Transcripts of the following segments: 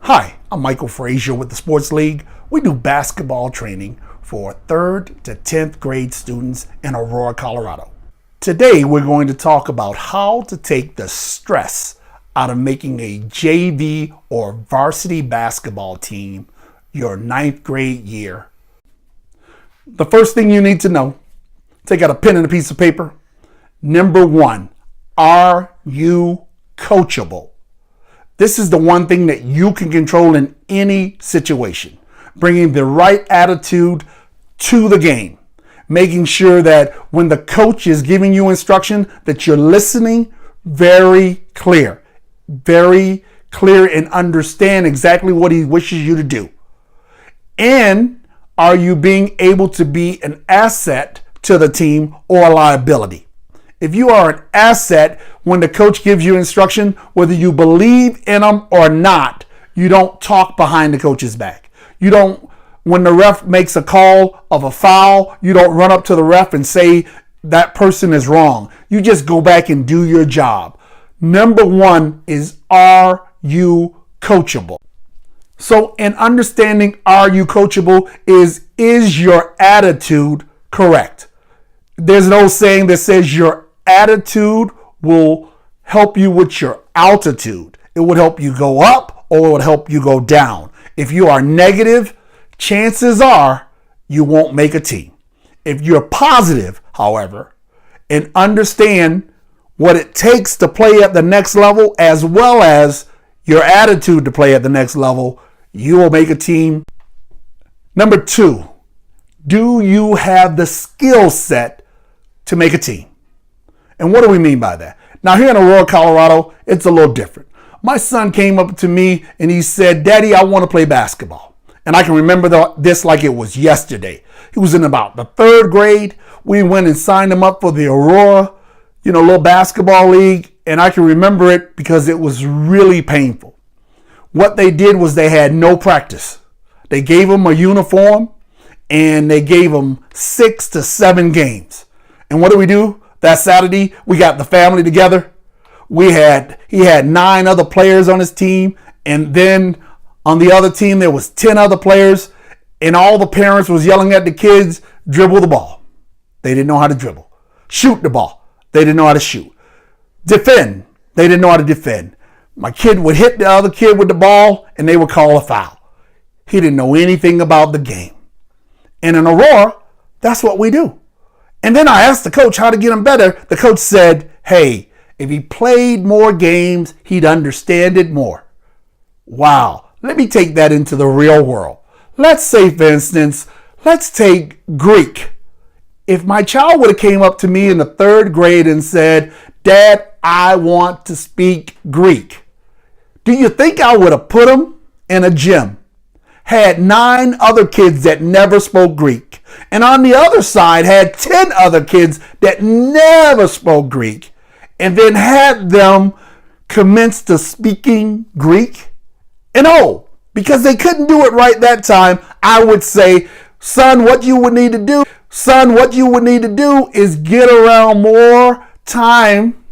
Hi, I'm Michael Frazier with the Sports League. We do basketball training for 3rd to 10th grade students in Aurora, Colorado. Today we're going to talk about how to take the stress out of making a JV or varsity basketball team your 9th grade year. The first thing you need to know, take out a pen and a piece of paper. Number 1, are you coachable? This is the one thing that you can control in any situation. Bringing the right attitude to the game. Making sure that when the coach is giving you instruction, that you're listening very clear. Very clear and understand exactly what he wishes you to do. And are you being able to be an asset to the team or a liability? If you are an asset when the coach gives you instruction, whether you believe in them or not, you don't talk behind the coach's back. You don't, when the ref makes a call of a foul, you don't run up to the ref and say that person is wrong. You just go back and do your job. Number 1 is, are you coachable? So in understanding are you coachable is your attitude correct? There's an old saying that says your attitude will help you with your altitude. It would help you go up or it would help you go down. If you are negative, chances are you won't make a team. If you're positive, however, and understand what it takes to play at the next level as well as your attitude to play at the next level, you will make a team. Number 2, do you have the skill set to make a team? And what do we mean by that? Now here in Aurora, Colorado, it's a little different. My son came up to me and he said, "Daddy, I want to play basketball." And I can remember this like it was yesterday. He was in about the 3rd grade. We went and signed him up for the Aurora, little basketball league. And I can remember it because it was really painful. What they did was they had no practice. They gave him a uniform and they gave him 6 to 7 games. And what do? That Saturday, we got the family together. He had 9 other players on his team. And then on the other team, there was 10 other players. And all the parents was yelling at the kids, dribble the ball. They didn't know how to dribble. Shoot the ball. They didn't know how to shoot. Defend. They didn't know how to defend. My kid would hit the other kid with the ball and they would call a foul. He didn't know anything about the game. And in Aurora, that's what we do. And then I asked the coach how to get him better. The coach said, hey, if he played more games, he'd understand it more. Wow. Let me take that into the real world. Let's say, for instance, let's take Greek. If my child would have came up to me in the 3rd grade and said, "Dad, I want to speak Greek," do you think I would have put him in a gym? Had 9 other kids that never spoke Greek. And on the other side had 10 other kids that never spoke Greek. And then had them commence to speaking Greek. And because they couldn't do it right that time, I would say, son, what you would need to do is get around more time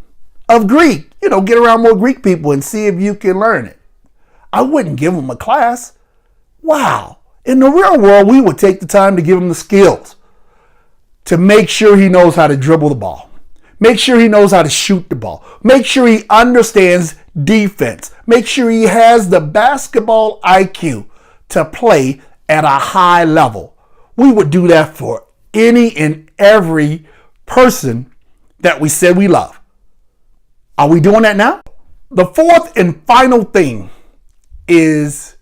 of Greek. Get around more Greek people and see if you can learn it. I wouldn't give them a class. Wow. In the real world, we would take the time to give him the skills to make sure he knows how to dribble the ball. Make sure he knows how to shoot the ball. Make sure he understands defense. Make sure he has the basketball IQ to play at a high level. We would do that for any and every person that we said we love. Are we doing that now? The 4th and final thing is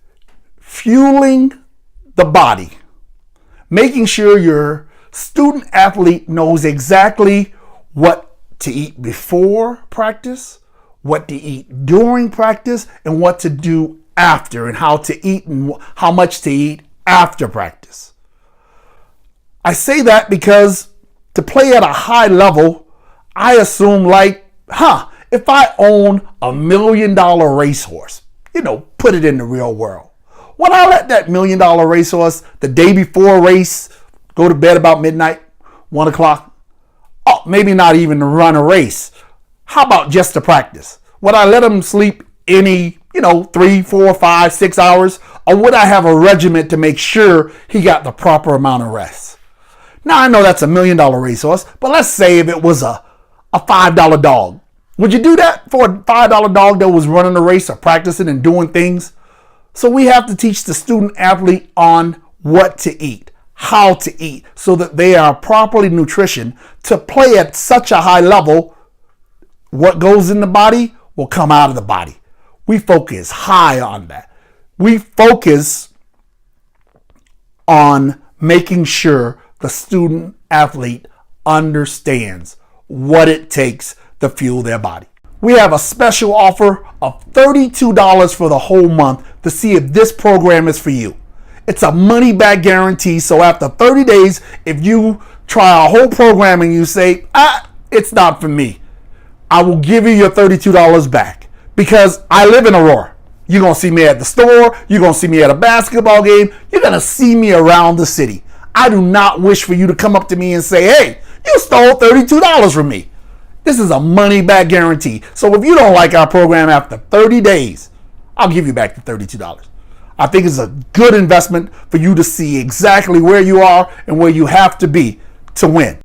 fueling the body. Making sure your student athlete knows exactly what to eat before practice, what to eat during practice, and what to do after, and how to eat and how much to eat after practice. I say that because to play at a high level, I assume if I own $1 million racehorse, put it in the real world. Would I let that $1 million racehorse the day before a race go to bed about midnight, 1 o'clock? Oh, maybe not even to run a race. How about just to practice? Would I let him sleep any 3, 4, 5, 6 hours? Or would I have a regiment to make sure he got the proper amount of rest? Now, I know that's $1 million resource, but let's say if it was a $5 dog. Would you do that for a $5 dog that was running a race or practicing and doing things? So we have to teach the student athlete on what to eat, how to eat, so that they are properly nutritioned to play at such a high level. What goes in the body will come out of the body. We focus high on that. We focus on making sure the student athlete understands what it takes to fuel their body. We have a special offer of $32 for the whole month to see if this program is for you. It's a money back guarantee. So after 30 days, if you try our whole program and you say, it's not for me, I will give you your $32 back, because I live in Aurora. You're going to see me at the store. You're going to see me at a basketball game. You're going to see me around the city. I do not wish for you to come up to me and say, hey, you stole $32 from me. This is a money back guarantee. So if you don't like our program after 30 days, I'll give you back the $32. I think it's a good investment for you to see exactly where you are and where you have to be to win.